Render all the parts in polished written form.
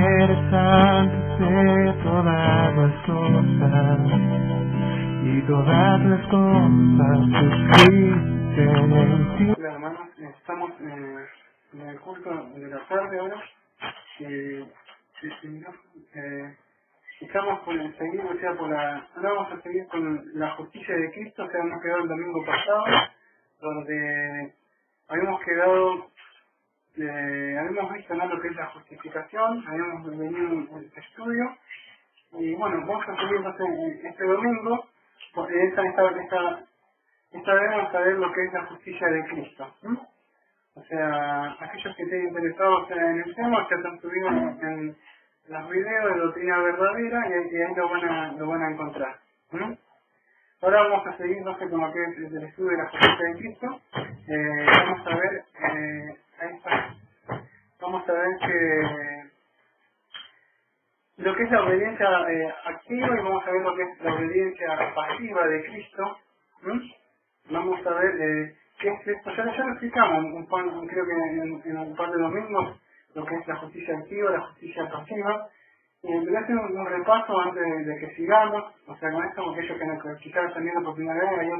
eres antes de todas las cosas, y todas las cosas existen en ti. Hola hermanos, estamos en el curso de la tarde ahora. Estamos por seguir, o sea, ahora vamos a seguir con la justicia de Cristo. O sea, hemos quedado el domingo pasado, donde habíamos quedado, habíamos visto, ¿no?, lo que es la justificación, habíamos venido en este estudio, y bueno, vamos a seguir este domingo. Esta vez vamos a ver lo que es la justicia de Cristo. O sea, aquellos que estén interesados en el tema, que están subidos en los videos de Doctrina Verdadera, y ahí lo van a encontrar. Ahora vamos a seguir, no sé, con lo que es el estudio de la justicia de Cristo. Vamos a ver, ahí está. Vamos a ver lo que es la obediencia activa, y vamos a ver lo que es la obediencia pasiva de Cristo. Vamos a ver qué es esto. Ya lo explicamos, creo que en un par de domingos, lo que es la justicia activa, la justicia pasiva. Voy a hacer un repaso antes de que sigamos, o sea, con esto, porque aquellos que quizás están viendo por primera vez, hay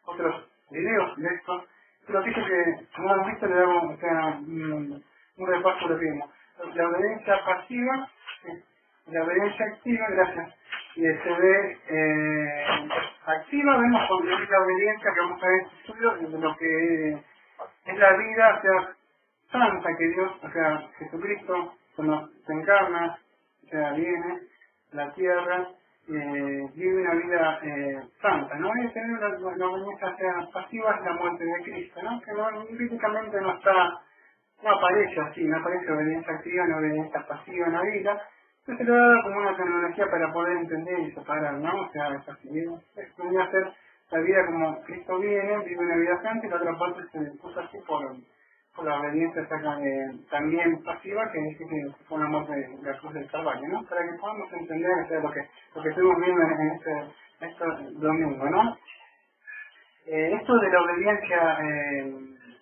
otros videos de esto, pero aquellos que no lo han visto, le damos, o sea, un repaso de lo que vimos. La obediencia pasiva, la obediencia activa, gracias, y se ve activa, vemos con la obediencia que vamos a ver en este estudio, de lo que es la vida, o sea, santa que Dios, o sea, Jesucristo, cuando se encarna, o sea, viene a la tierra, vive una vida santa, ¿no? Y tener una obediencia pasiva es la muerte de Cristo, ¿no? Que bíblicamente no aparece así, no aparece obediencia activa, no obediencia pasiva en la vida. Entonces se le da como una tecnología para poder entender y separar, ¿no? O sea, venía a ser la vida como Cristo viene, vive una vida santa, y la otra parte se puso así por la obediencia también pasiva, que dice que fue una muerte de la cruz del Calvario, ¿no? Para que podamos entender, o sea, lo que estuvimos viendo en este domingo, ¿no? Esto de la obediencia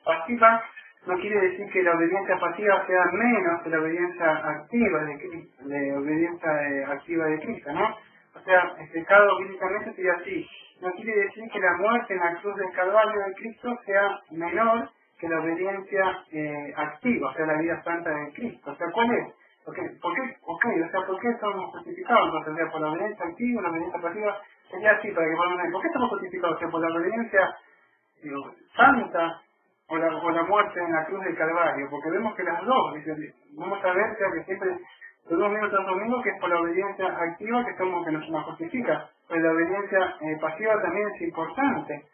pasiva no quiere decir que la obediencia pasiva sea menos que la obediencia activa de Cristo, de obediencia activa de Cristo, ¿no? O sea, explicado bíblicamente sería así. No quiere decir que la muerte en la cruz del Calvario de Cristo sea menor que la obediencia activa, o sea, la vida santa de Cristo. O sea, ¿cuál es? ¿Por qué somos justificados? Entonces, o sea, por la obediencia activa, la obediencia pasiva, sería así, para que podamos ver. ¿Por qué estamos justificados? O sea, por la obediencia santa o la muerte en la cruz del Calvario, porque vemos que las dos, vamos a ver que siempre, los domingos tras domingo, que es por la obediencia activa que nos justifica, pero la obediencia pasiva también es importante,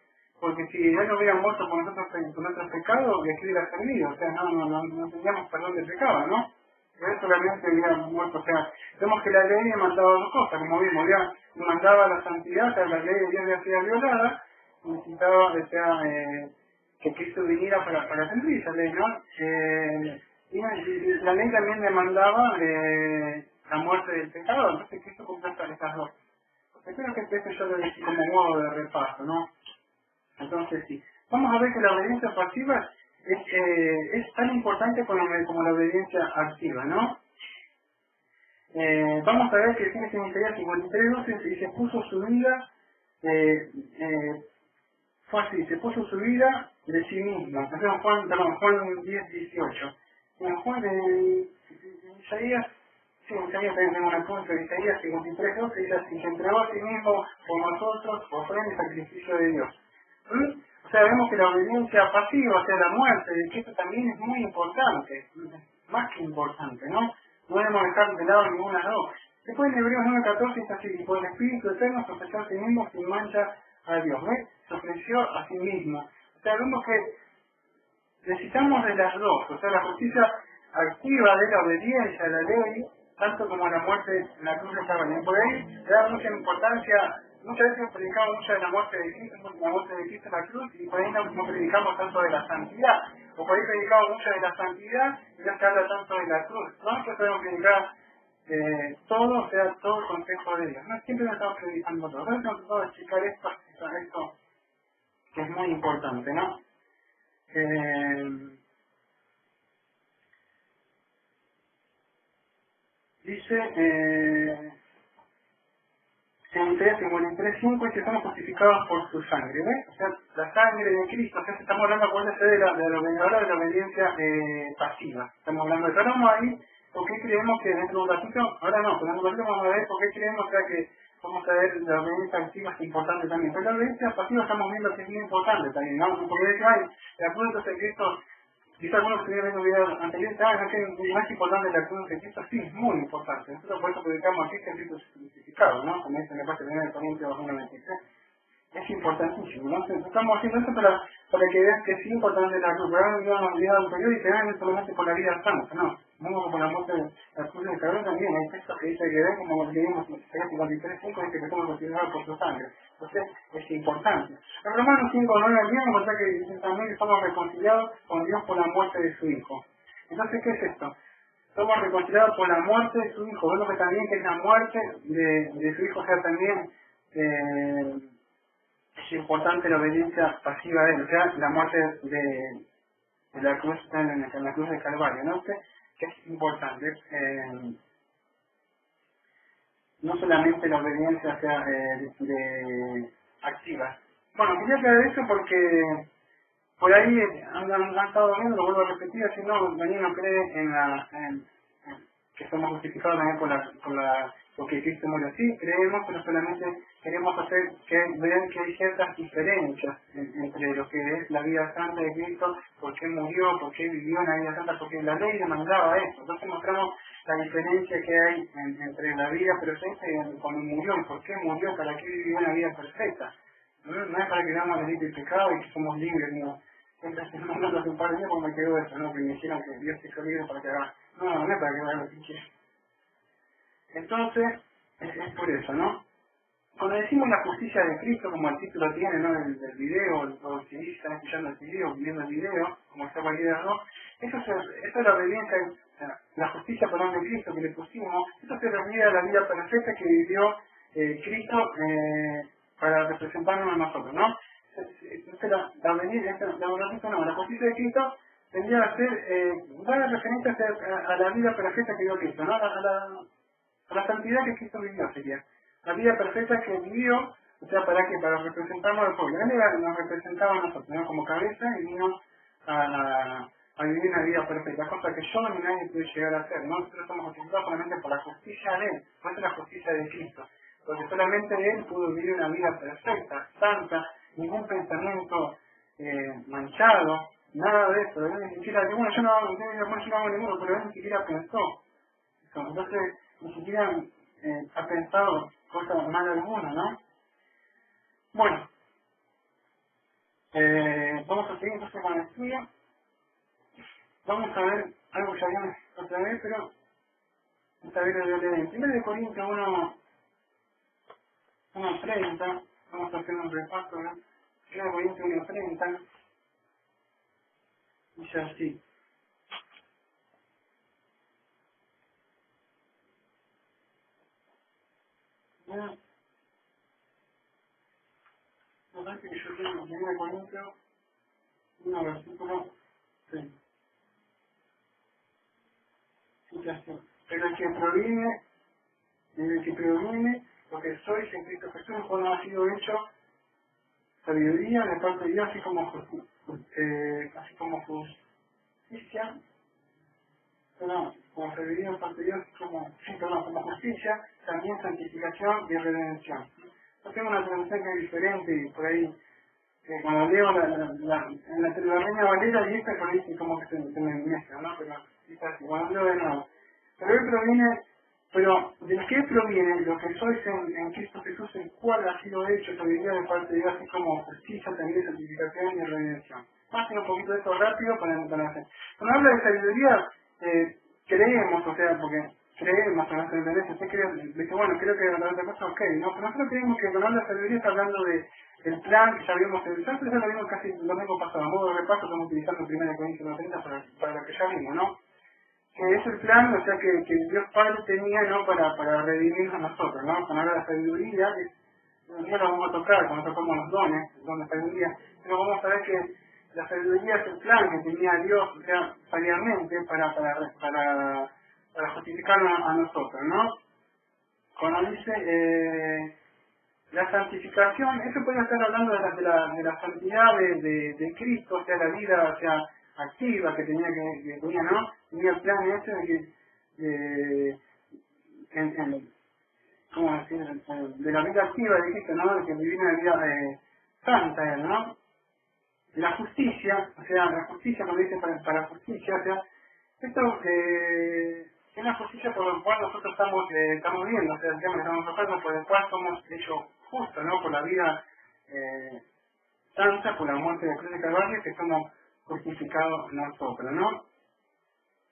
porque si Él no hubiera muerto por nuestros pecados, ¿de qué hubiera servido? O sea, no tendríamos perdón de pecado, ¿no? Él solamente hubiera muerto. O sea, vemos que la ley demandaba dos cosas, como vimos, demandaba la santidad, o sea, la ley de Dios ya sido violada, necesitaba, o sea, que Cristo viniera para cumplir esa ley, ¿no? Y la ley también demandaba la muerte del pecador, entonces Cristo cumplió estas dos. Espero que esto yo lo decía como modo de repaso, ¿no? Entonces sí, vamos a ver que la obediencia pasiva es tan importante como la obediencia activa, ¿no? Vamos a ver que en Isaías 53:12 y se puso su vida, fue así, se puso su vida de sí mismo. Hacemos Juan 10:18. Isaías también tengo una punta de Isaías 53:12, dice así: se entregó a sí mismo por nosotros, ofrenda y sacrificio de Dios. O sea, vemos que la obediencia pasiva, o sea, la muerte de Cristo también es muy importante, más que importante, ¿no? No debemos dejar de lado ninguna de las dos. Después en Hebreos 9:14 dice así: y por el Espíritu Eterno se ofreció a sí mismo sin mancha a Dios, ¿ves? Se ofreció a sí mismo. O sea, vemos que necesitamos de las dos, o sea, la justicia activa de la obediencia a la ley, tanto como la muerte en la cruz de Calvario. Por ahí le da mucha importancia. Muchas veces predicamos mucho de la muerte de Cristo, en la cruz, y por ahí no predicamos tanto de la santidad. O por ahí predicamos mucho de la santidad y no se habla tanto de la cruz. No, nosotros podemos predicar todo, o sea, todo el consejo de Dios. No siempre nos estamos predicando todo. Entonces hemos tratado de explicar esto que es muy importante, ¿no? dice en Isaías 53:5 dice: estamos justificados por su sangre, ¿ves? O sea, la sangre de Cristo, o sea, estamos hablando, acuérdense, ahora de la obediencia pasiva. Estamos hablando de eso. Ahora vamos ahí, ¿por qué creemos que dentro de un ratito? Ahora no, pero dentro de un ratito vamos a ver por qué creemos, o sea, que vamos a ver la obediencia activa es importante también. Pero la obediencia pasiva estamos viendo que es muy importante también, ¿no? Porque de que hay, la cruz de Cristo. Quizá algunos que vienen viendo videos anteriores, no es más importante la cruz de Cristo, sí, es muy importante. Nosotros por eso predicamos aquí que Cristo es crucificado, ¿no? Como dice en la parte de 1 Corintios 1:23. Es importantísimo, ¿no? Estamos haciendo esto para que vean que es importante la cruz. Pero no nos olvidamos un periodo y que vean solamente por la vida santa, no. No por la muerte de la cruz del Calvario también. Hay textos que dice que ven, como leímos en Isaías 53:5, dice que somos considerados por su sangre. Entonces, es importante. En Romanos 5:9 al 10 nos muestra que dice también que somos reconciliados con Dios por la muerte de su Hijo. Entonces, ¿qué es esto? Somos reconciliados por la muerte de su Hijo. Vemos que también que es la muerte de su Hijo, o sea, también es importante la obediencia pasiva de él, o sea, la muerte de la cruz en la cruz del Calvario, ¿no? Que es importante. No solamente la obediencia sea de activa. Bueno, quería aclarar eso porque por ahí han estado viendo, lo vuelvo a repetir, así no, Daniel no cree en que somos justificados también porque Cristo murió así, creemos, pero solamente queremos hacer que vean que hay ciertas diferencias entre lo que es la vida santa de Cristo, por qué murió, por qué vivió en la vida santa, porque la ley demandaba eso. Entonces mostramos la diferencia que hay entre la vida perfecta y cuando murió, y por qué murió, para qué vivió una vida perfecta. No es para que veamos la ley del pecado y que somos libres, no. Siempre estoy mandando hace un par de días porque me quedó eso, ¿no? Que me dijeron que Dios te hizo libre para que haga. No es para que haga lo que quiera. Entonces, es por eso, ¿no? Cuando decimos la justicia de Cristo, como el título tiene, ¿no? Del video, o si están escuchando el video, viendo el video, como está cualquiera, ¿no? Eso es la obediencia, la justicia, perdón, de Cristo que le pusimos. Eso se refiere a la vida perfecta que vivió Cristo para representarnos a nosotros, ¿no? Entonces, la justicia de Cristo tendría a ser, dar referencia a la vida perfecta que vivió Cristo, ¿no? A la santidad que Cristo vivió sería. La vida perfecta que vivió, o sea, ¿para qué? Para representarnos al pueblo. Él nos representaba a nosotros, ¿no? Como cabeza, y vino a vivir una vida perfecta, cosa que yo ni nadie puede llegar a hacer, ¿no? Nosotros somos justificados solamente por la justicia de Él, no es la justicia de Cristo. Porque solamente Él pudo vivir una vida perfecta, santa, ningún pensamiento manchado, nada de eso. Él ni siquiera, bueno, yo no hago ninguno, pero Él ni siquiera pensó. Entonces, ni siquiera ha pensado cosa mala alguna, ¿no? Bueno, vamos a seguir entonces con el estudio. Vamos a ver algo que ya vimos otra vez, pero esta vez lo voy a leer en 1 Corintios 1:30. Vamos a hacer un repaso, ¿no? 1 Corintios 1:30. Dice así. Bueno, no sé que yo tengo 1 Corintios 1 versículo 6. Dice así. Pero el que proviene, lo que sois en Cristo Jesús, no ha sido hecho sabiduría de parte de Dios, así como justicia, como sabiduría de parte de Dios, como justicia, también santificación y redención. Yo tengo una traducción que es diferente, y por ahí, cuando leo en la Reina Valera, y esta por ahí como que se me mezcla, ¿no? Pero quizás, cuando leo de nuevo. Pero él proviene, pero ¿de qué proviene lo que sois en Cristo Jesús, el cual ha sido hecho sabiduría de parte de Dios, así como justicia, también santificación y redención? Más un poquito de esto rápido para hacer. Cuando habla de sabiduría, creemos, o sea, porque creemos, no se entiende, usted cree, dice, bueno, creo que la otra cosa, ok, no, pero nosotros creemos que cuando habla de sabiduría está hablando del plan que ya vimos, ya lo vimos casi lo mismo pasado, a modo de repaso estamos utilizando 1 Corintios 30 para lo que ya vimos, ¿no? Que es el plan, o sea, que Dios Padre tenía, ¿no? Para redimirnos a nosotros, ¿no? Cuando habla de sabiduría, un día lo vamos a tocar, cuando tocamos los dones de sabiduría, pero vamos a ver que la sabiduría es el plan que tenía Dios, o sea, sabiamente para para justificarnos a nosotros, ¿no? Cuando dice la santificación, eso puede estar hablando de la santidad de Cristo, o sea, la vida, o sea, activa que tenía, ¿no? Tenía el plan ese de que, ¿cómo decir? De la vida activa de Cristo, ¿no? De que vivía una vida santa, ¿no? La justicia, o sea, la justicia, cuando dice para justicia, o sea, esto es la justicia por la cual nosotros estamos viendo, o sea, el tema que estamos tratando, por el cual somos hechos justos, ¿no? Por la vida santa, por la muerte de la cruz de Calvario, que somos justificados nosotros, ¿no?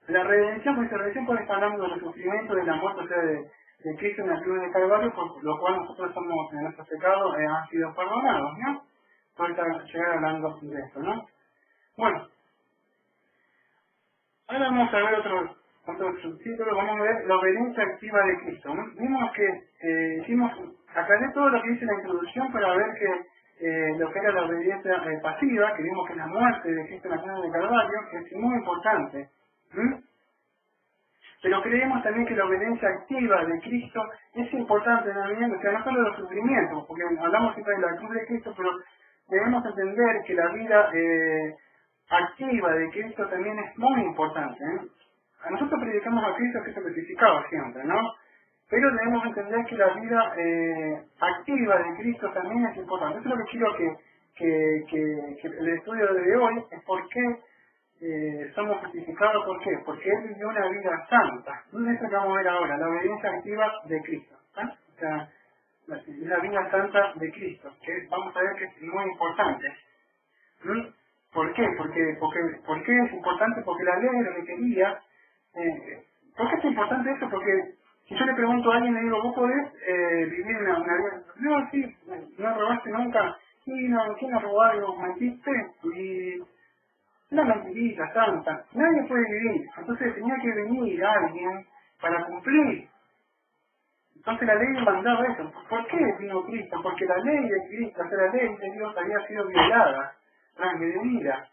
La redención, pues la redención puede estar hablando del sufrimiento, de la muerte, o sea, de Cristo en la cruz de Calvario, por lo cual nosotros somos, en nuestros pecados, han sido perdonados, ¿no? Puede llegar hablando de esto, ¿no? Bueno, ahora vamos a ver otro subtítulo, vamos a ver la obediencia activa de Cristo, ¿no? Vimos que aclaré todo lo que dice la introducción para ver que lo que era la obediencia pasiva, que vimos que es la muerte de Cristo en la cruz de Calvario, que es muy importante. Pero creemos también que la obediencia activa de Cristo es importante también, o sea, no solo los sufrimientos, porque hablamos siempre de la cruz de Cristo, pero debemos entender que la vida activa de Cristo también es muy importante. A nosotros predicamos a Cristo que es crucificado siempre, ¿no? Pero debemos entender que la vida activa de Cristo también es importante. Eso es lo que quiero que el estudio de hoy es por qué somos justificados. ¿Por qué? Porque Él vivió una vida santa. ¿Dónde es lo que vamos a ver ahora? La obediencia activa de Cristo. O sea, la vida santa de Cristo, que vamos a ver que es muy importante. ¿Por qué? ¿Por qué es importante? Porque la ley requería. ¿Por qué es importante eso? Porque si yo le pregunto a alguien, le digo, ¿vos podés vivir una vida? No, sí, no robaste nunca. Sí, no, ¿quién no robó algo? ¿Mentiste? Y una mentirita santa. Nadie puede vivir. Entonces tenía que venir alguien para cumplir. Entonces la ley demandaba eso. ¿Por qué vino Cristo? Porque la ley de Cristo, o sea, la ley de Dios había sido violada, transgredida.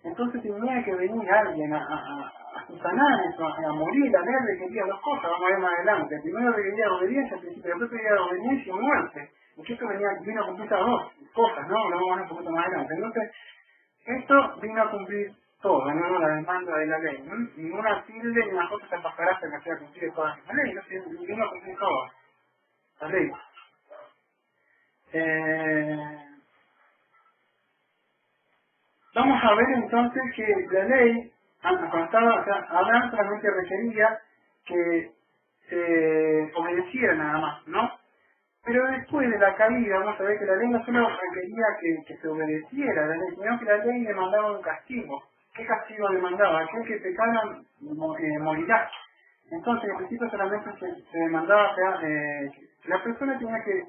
Entonces tenía que venir alguien a sanar eso, a morir. La ley requería dos cosas, vamos a ver más adelante. Primero requería obediencia, al principio, después requería obediencia y muerte. Y Cristo vino a cumplir esas dos cosas, ¿no? Lo vamos a ver un poquito más adelante. Entonces, esto vino a cumplir todo, no la demanda de la ley. Ninguna tilde ni una cosa se pasará hasta que sea cumplida toda la ley. Entonces, vino a cumplir todo. La ley. Vamos a ver entonces que la ley, cuando estaba, o sea, Abraham solamente requería que se obedeciera nada más, ¿no? Pero después de la caída, vamos a ver que la ley no solo requería que se obedeciera la ley, sino que la ley demandaba un castigo. ¿Qué castigo demandaba? Aquel que pecara morirá. Entonces, en principio solamente se demandaba que la persona tenía que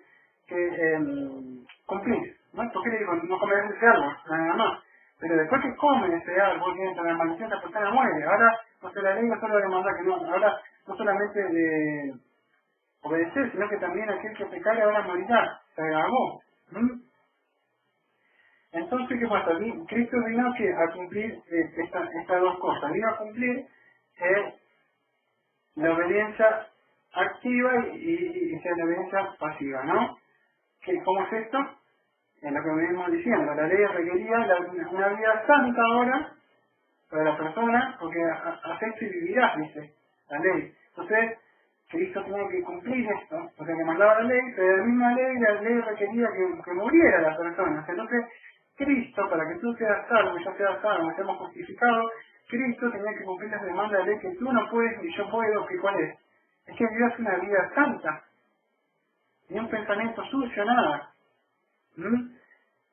cumplir, ¿no? ¿Por qué le digo? No comer ese árbol, nada más. Pero después que come ese árbol, tiene la maldición, la persona muere. Ahora, no sé, la ley no solo demanda que no, ahora no solamente de obedecer, sino que también aquel que pecare ahora morirá, se agravó. Entonces, ¿qué pasa? Cristo vino a cumplir estas dos cosas. Vino a cumplir la obediencia activa y la obediencia pasiva, ¿no? ¿Cómo es esto? En lo que venimos diciendo, la ley requería una vida santa ahora para la persona, porque haz esto y vivirás, dice la ley. Entonces, Cristo tenía que cumplir esto, o sea, que mandaba la ley, pero la misma la ley requería que muriera la persona. Entonces, Cristo, para que tú seas salvo, y yo sea salvo, seamos justificados, Cristo tenía que cumplir las demandas de la ley que tú no puedes y yo puedo, que ¿cuál es? Es que vivas una vida santa, ni un pensamiento sucio, nada.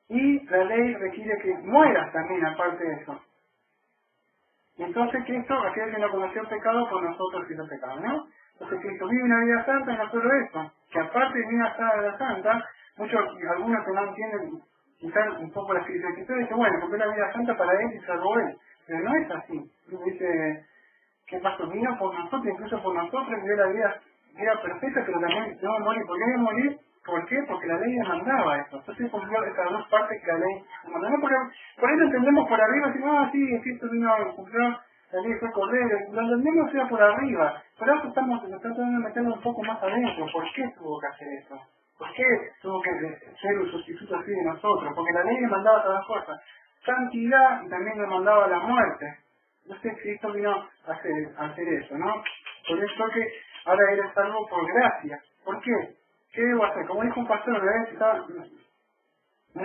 Y la ley requiere que mueras también, aparte de eso. Y entonces Cristo, aquel que no conoció el pecado, por nosotros hizo pecado, ¿no? Entonces Cristo vive una vida santa y no solo eso, que aparte de vivir una vida santa, algunos que no entienden quizás un poco la escritura, dicen, bueno, porque la vida santa para él y salvó él. Pero no es así. Dice, ¿qué pasó? Vino por nosotros, incluso por nosotros, vivió la vida perfecta, pero también no morir. ¿Por qué no morir? ¿Por qué? Porque la ley demandaba eso. Entonces cumplió estas dos partes que la ley demandaba. Por eso entendemos por arriba, si no, sí, Cristo vino a cumplir la ley fue correr, lo entendemos era por arriba, pero ahora estamos tratando de meterlo un poco más adentro. ¿Por qué tuvo que hacer eso? ¿Por qué tuvo que ser un sustituto así de nosotros? Porque la ley le mandaba todas las cosas, santidad, y también le mandaba la muerte. Entonces Cristo vino a hacer eso, ¿no? Por eso que ahora eres salvo por gracia. ¿Por qué? ¿Qué debo hacer? Como dijo un pastor una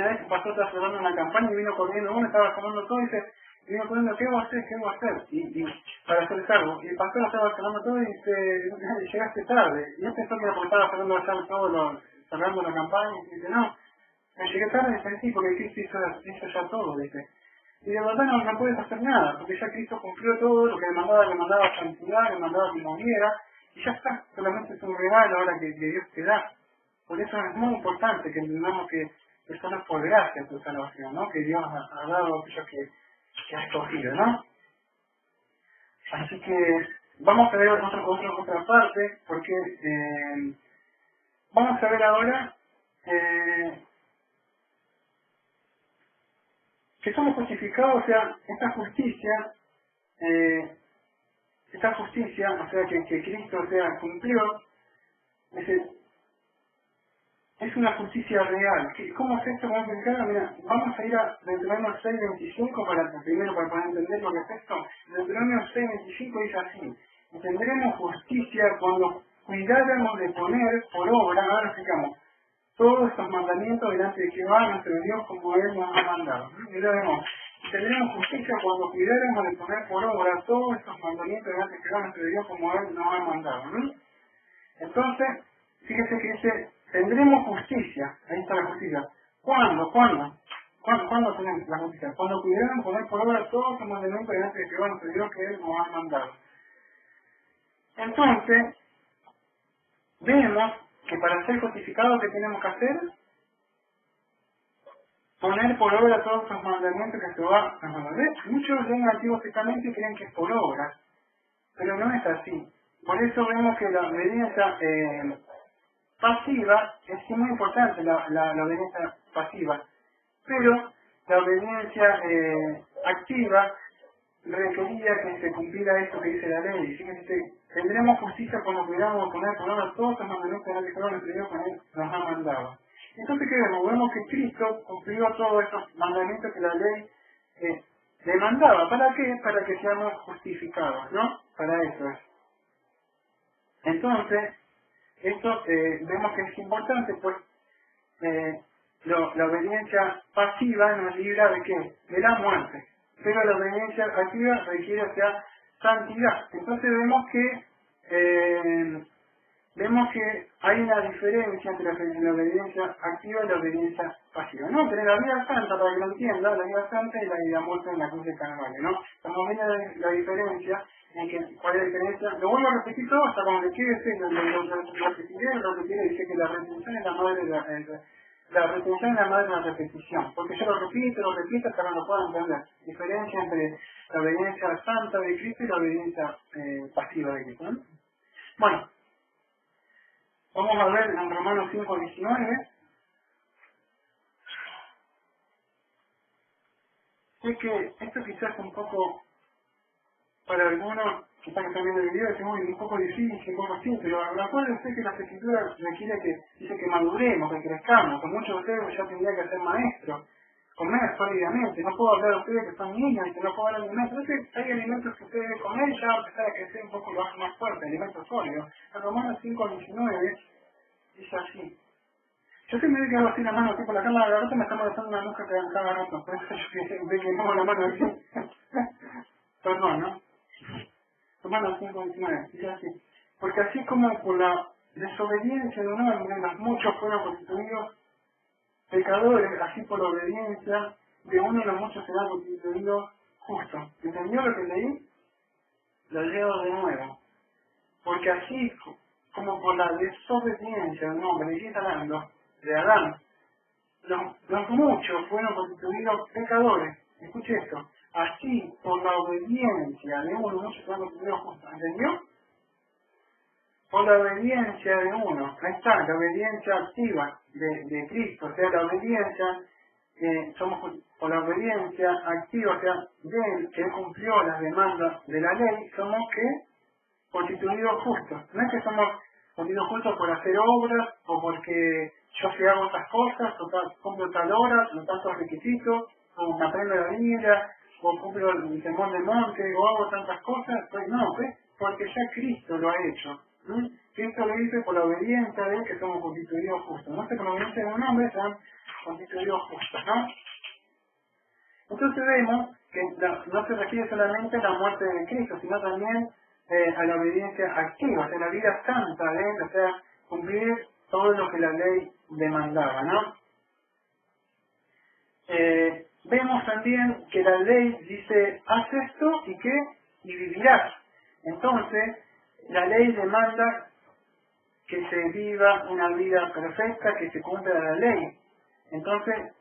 vez un pastor estaba celebrando una campaña y vino corriendo uno, estaba tomando todo y vino corriendo, ¿qué debo hacer? ¿Qué debo hacer? Y para ser salvo. Y el pastor estaba celebrando todo y dice, llegaste tarde. Y él pensó que era porque estaba cerrando la campaña y dice, no, me llegué tarde y dice, sí, porque Cristo hizo ya todo, dice. Y de verdad no puedes hacer nada, porque ya Cristo cumplió todo lo que le mandaba santidad, le mandaba que muriera, y ya está, solamente es un regalo ahora que Dios te da. Por eso es muy importante que entendamos que solo es por gracia tu salvación, ¿no? Que Dios ha dado a aquellos que ha escogido, ¿no? Así que vamos a ver otra parte, porque vamos a ver ahora que somos justificados, o sea, esta justicia, o sea, que Cristo, o sea, cumplió, es una justicia real. ¿Cómo es esto? Vamos a explicarlo. Mira, vamos a ir a Deuteronomio 6:25 primero para poder entender lo que es esto. Deuteronomio 6:25 dice así: y tendremos justicia cuando cuidáramos de poner por obra, ahora explicamos, todos estos mandamientos delante de Jehová nuestro Dios como Él nos ha mandado. Y lo vemos. Y tendremos justicia cuando cuidáramos de poner por obra todos estos mandamientos delante de Jehová nuestro Dios como Él nos ha mandado. Entonces, fíjese que dice, tendremos justicia. Ahí está la justicia. ¿Cuándo tenemos la justicia? Cuando pudieran poner por obra todos los mandamientos delante de Jehová nuestro Dios que Él nos ha mandado. Entonces, vemos que para ser justificados, ¿qué tenemos que hacer? Poner por obra todos los mandamientos que Jehová nos mandó. Muchos leen el Antiguo Testamento y creen que es por obra, pero no es así. Por eso vemos que la obediencia pasiva es muy importante, la obediencia pasiva, pero la obediencia activa requería que se cumpliera esto que dice la ley. Fíjense, tendremos justicia cuando pudiéramos poner por obra todos los mandamientos que nuestro Dios nos ha mandado. Entonces, ¿qué vemos? Vemos que Cristo cumplió todos estos mandamientos que la ley le mandaba. ¿Para qué? Para que seamos justificados, ¿no? Para eso es. Entonces, esto vemos que es importante, pues la obediencia pasiva nos libra de qué? De la muerte. Pero la obediencia activa requiere, o sea, santidad. Entonces vemos que hay una diferencia entre la obediencia activa y la obediencia pasiva. No, pero la vida santa, para que lo entienda, la vida santa y la muerte en la cruz de Calvario, ¿no? Cuando viene la diferencia, ¿cuál es la diferencia? Lo vuelvo a repetir todo hasta cuando le quede lo repetiré, dice que la retención es la madre de la retención es la madre de la repetición, porque yo lo repito hasta que no lo puedan entender. Diferencia entre la obediencia santa de Cristo y la obediencia pasiva de Cristo, ¿no? Bueno, vamos a ver en Romanos 5:19. Sé que esto quizás es un poco, para algunos que están viendo el video, es un poco difícil, un poco así, pero acuérdense que las escrituras dice que maduremos, que crezcamos. Con muchos de ustedes ya tendría que ser maestro, comer sólidamente. No puedo hablar de ustedes que son niños y que no puedo dar alimentos. Entonces hay alimentos que ustedes deben comer y ya va a empezar a crecer un poco y lo hace más fuerte, alimentos sólidos. En Romanos 5:19 dice así. Yo siempre veo que hago así la mano aquí por la cámara, ahorita me está molestando una mosca que cada rato, por eso yo veo que muevo la mano aquí. Perdón, ¿no? Romanos 5:19, dice así: porque así como por la desobediencia de un hombre los muchos fueron constituidos pecadores, así por la obediencia de uno los muchos serán constituidos justos. ¿Entendió lo que leí? Lo leo de nuevo. Porque así como por la desobediencia de un hombre, ¿de qué está hablando? De Adán, los muchos fueron constituidos pecadores. Escuche esto. Así, por la obediencia de uno, muchos fueron constituidos justos. ¿Entendió? Por la obediencia de uno. Ahí está, la obediencia activa de Cristo. O sea, la obediencia somos por la obediencia activa, o sea, de él, que él cumplió las demandas de la ley, somos que constituidos justos. No es que somos constituidos justos por hacer obras, o porque yo si hago otras cosas, o cumplo tal hora, o tantos requisitos, o me aprendo la Biblia, o cumplo el sermón de monte, o hago tantas cosas, pues no, pues porque ya Cristo lo ha hecho. Cristo lo dice por la obediencia de él que somos constituidos justos. No sé, por la obediencia de un hombre sean constituidos justos, ¿no? Entonces vemos que no se refiere solamente a la muerte de Cristo, sino también a la obediencia activa, o sea, la vida santa de él, o sea, cumplir todo lo que la ley demandaba, ¿no? Vemos también que la ley dice, haz esto y vivirás. Entonces, la ley demanda que se viva una vida perfecta, que se cumpla la ley. Entonces,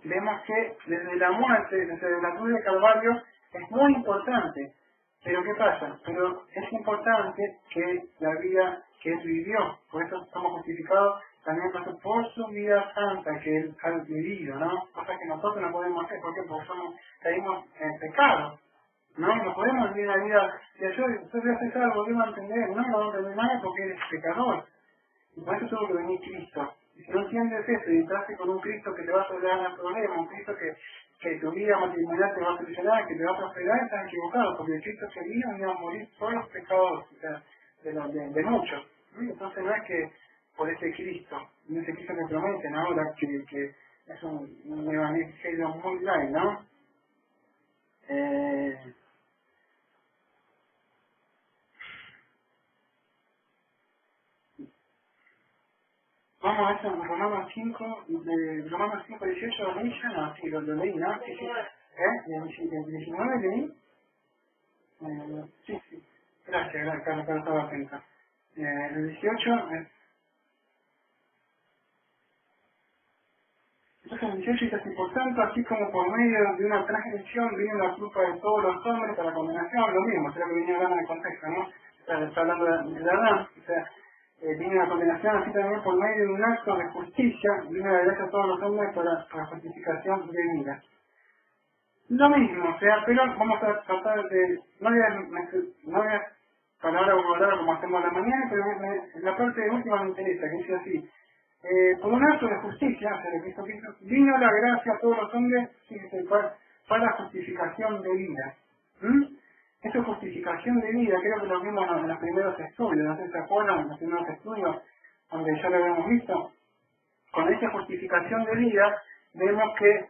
vemos que desde la muerte, desde la cruz de Calvario, es muy importante. Pero ¿qué pasa? Pero es importante que la vida que él vivió, por eso estamos justificados también por su vida santa que él ha vivido, ¿no? Cosa que nosotros no podemos hacer. ¿Por qué? Porque caímos en pecado. No podemos vivir una vida de yo voy a hacer algo, voy a entender, no voy a entender nada porque eres pecador. Y por eso tuvo que venir Cristo. Y si no entiendes eso y estás con un Cristo que te va a solucionar el problema, un Cristo que tu vida matrimonial te va a solucionar, que te va a prosperar, estás equivocado, porque el Cristo que vino a morir por los pecados, o sea, de muchos. Entonces no es que por ese Cristo, ese Cristo que prometen ahora, que es un evangelio muy light, ¿no? Vamos a eso en Romanos 5, de Romanos 5, 18, ¿lo leí ya? No, sí, lo leí, ¿no? Sí, sí. ¿El 19 leí? Sí, sí. Gracias, Carlos, estaba atento. El 18, entonces el 18 dice, por tanto, así como por medio de una transgresión vino la culpa de todos los hombres para la condenación, lo mismo, será que venía hablando en el contexto, ¿no? O sea, está hablando de Adán, o sea, vino la condenación, así también por medio de un acto de justicia, vino la gracia a todos los hombres para justificación de vida. Lo mismo, o sea, pero vamos a tratar de, no voy a palabra por palabra como hacemos a la mañana, pero la parte última me interesa, que dice así, por un acto de justicia, o sea, de Cristo, vino la gracia a todos los hombres para justificación de vida. Esto es justificación de vida, creo que lo vimos en los primeros estudios, no sé si se acuerdan, en los primeros estudios, donde ya lo habíamos visto. Con esa justificación de vida, vemos que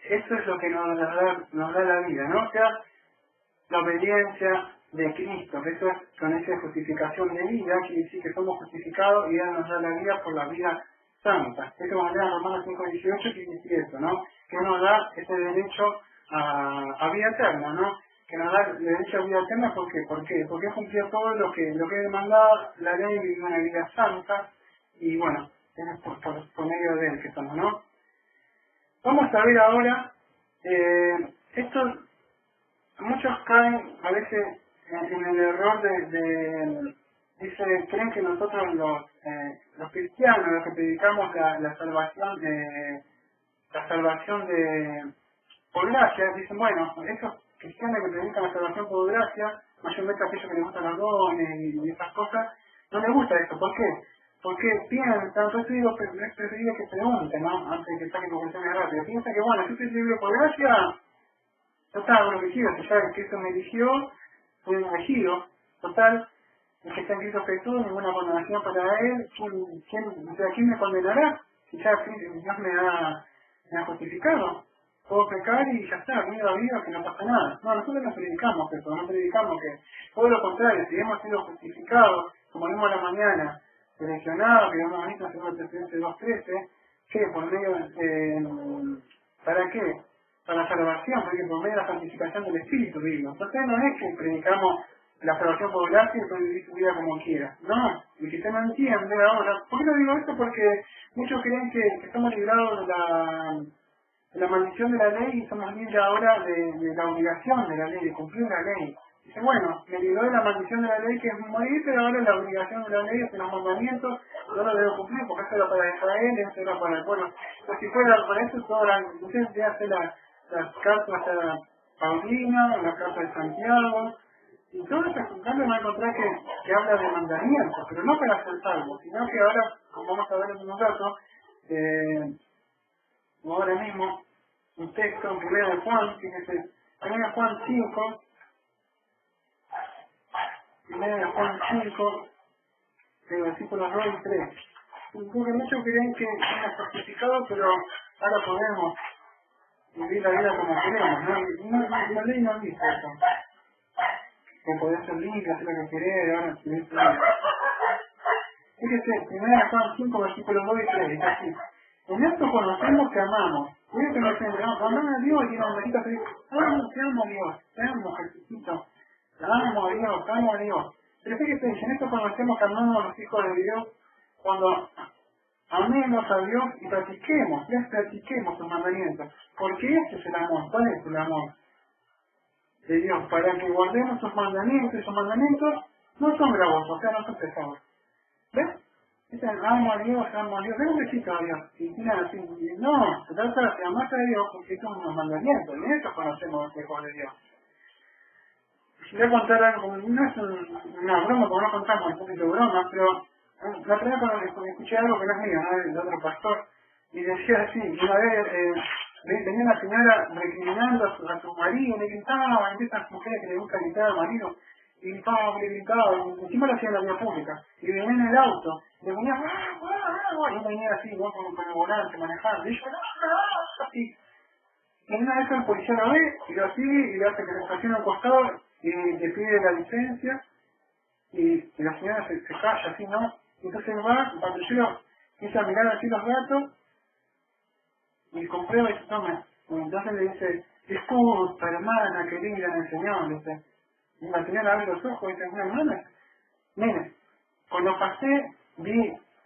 eso es lo que nos da la vida, ¿no? O sea, la obediencia de Cristo, que eso es con esa justificación de vida, quiere decir que somos justificados y Él nos da la vida por la vida santa. Eso va a leer en Romanos 5:18, que dice eso, ¿no? Que nos da ese derecho a vida eterna, ¿no? Que nos da el derecho a vida eterna, ¿por qué? Porque cumplió todo lo que demandaba la ley, vivió una vida santa, y bueno, es por medio de Él que estamos, ¿no? Vamos a ver ahora, muchos caen a veces en el error creen que nosotros los cristianos, los que predicamos la salvación por gracia, dicen, bueno, esos cristianos que predican la salvación por gracia, mayormente aquellos que les gustan los dones y esas cosas, no les gusta eso. ¿Por qué? Porque piensan, por eso digo, es preferible que pregunten, ¿no? Antes de que saquen conclusiones rápidas. Piensan que, bueno, si estoy libre por gracia, total, hago lo que quiero, que ya Cristo me eligió, fui elegido, total, el que está en Cristo Jesús, ninguna condenación para él, ¿quién me condenará? Si ya Dios me ha justificado, puedo pecar y ya está, vida, que no pasa nada. No, nosotros no predicamos eso, no predicamos que, todo lo contrario, si hemos sido justificados, como vimos a la mañana, seleccionados, que hemos visto en 2 Tesalonicenses 2:13, que por medio, ¿para qué? Para la salvación, porque por medio de la santificación del Espíritu vino. Entonces no es que predicamos la salvación por gracia y después vivir su vida como quiera. No, el que usted no entiende ahora. ¿Por qué no digo esto? Porque muchos creen que estamos librados de la maldición de la ley y somos libres ahora de la obligación de la ley, de cumplir la ley. Dice, bueno, me libró de la maldición de la ley que es morir, pero ahora la obligación de la ley es que los mandamientos yo lo debo cumplir, porque esto era para Israel, esto era para el pueblo. Entonces, si fuera para eso, usted ya hace las cartas a Paulina, las cartas de Santiago, y todo eso cambio va a encontrar que habla de mandamientos, pero no para ser salvo, sino que ahora, como vamos a ver en un rato, ahora mismo, un texto en 1 de Juan, fíjese, 1 de Juan 5, 1 de Juan 5, versículos 2 y 3. Porque muchos creen que es justificado, pero ahora podemos vivir la vida como queremos, ¿no? La ley no dice eso. Que podés ser limpio, hacer lo que querés, ahora fíjese, 1 Juan 5, versículos 2 y 3, dice así. En esto conocemos que amamos. Mira que nos dicen, amamos a Dios y nos necesita decir, te amo a Dios, te amo Jesucristo, te amo a Dios. Pero fíjese, en esto conocemos que amamos a los hijos de Dios cuando amemos a Dios y practiquemos sus mandamientos. Porque ese es el amor. ¿Cuál es el amor de Dios? Para que guardemos sus mandamientos, y sus mandamientos no son gravosos, o sea, no son pesados. ¿Ves? Dicen, amo a Dios, ven un besito a Dios. Y nada, así, no, se trata de amar a Dios porque son unos mandamientos, y eso conocemos los hijos de Dios. Si voy a contar algo, no es una broma, como no contamos, es un poquito de broma, pero la primera vez cuando escuché algo que no es mío, ¿no? De otro pastor, y decía así, una vez venía una señora recriminando a su marido, le gritaba, y estas mujeres que le gusta gritar al marido, y gritaba, y encima lo hacía en la vía pública, y venía en el auto, y le ponía, y yo venía así, ¿no? con el volante, manejando, y yo, así. Y una vez el policía lo ve, y lo sigue, y le hace que le estacione al costado, y le pide la licencia, y la señora se calla así, ¿no? Y entonces va, el patrullero empieza a mirar así los gatos, y comprueba y se toma. Y entonces le dice, disculpa, hermana querida en el Señor, le dice. Y la señora abre los ojos y dice, una hermana, mire, cuando pasé,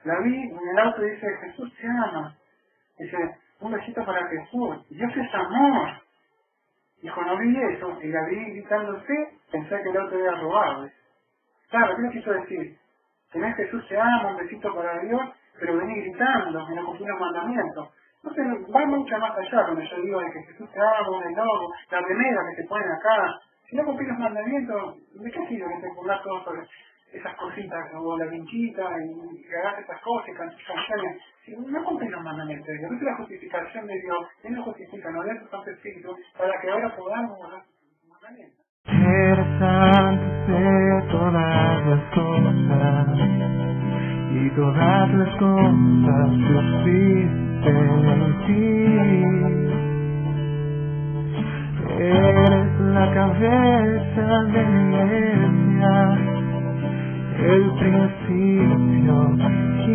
la vi en el auto y dice, Jesús te ama. Dice, un besito para Jesús, Dios es amor. Y cuando vi eso, y la vi gritándose, pensé que el auto había robado. Claro, ¿qué le quiso decir? Tenés Jesús te ama, un besito para Dios, pero vení gritando, y no cumplí los mandamientos. Entonces va mucho más allá cuando yo digo de que Jesús te ama, el logo, la remera que te ponen acá. Si no cumplís los mandamientos, ¿de qué sirve que te pongas todo sobre esas cositas, o la vinchita, y que hagas esas cosas, y canciones? Si no cumplís los mandamientos, no es la justificación de Dios, Él nos justifica, nos da su Santo Espíritu, para que ahora podamos guardar sus mandamientos. Eres antes de todas las cosas, y todas las cosas subsisten en ti. Eres la cabeza de mi iglesia, el principio y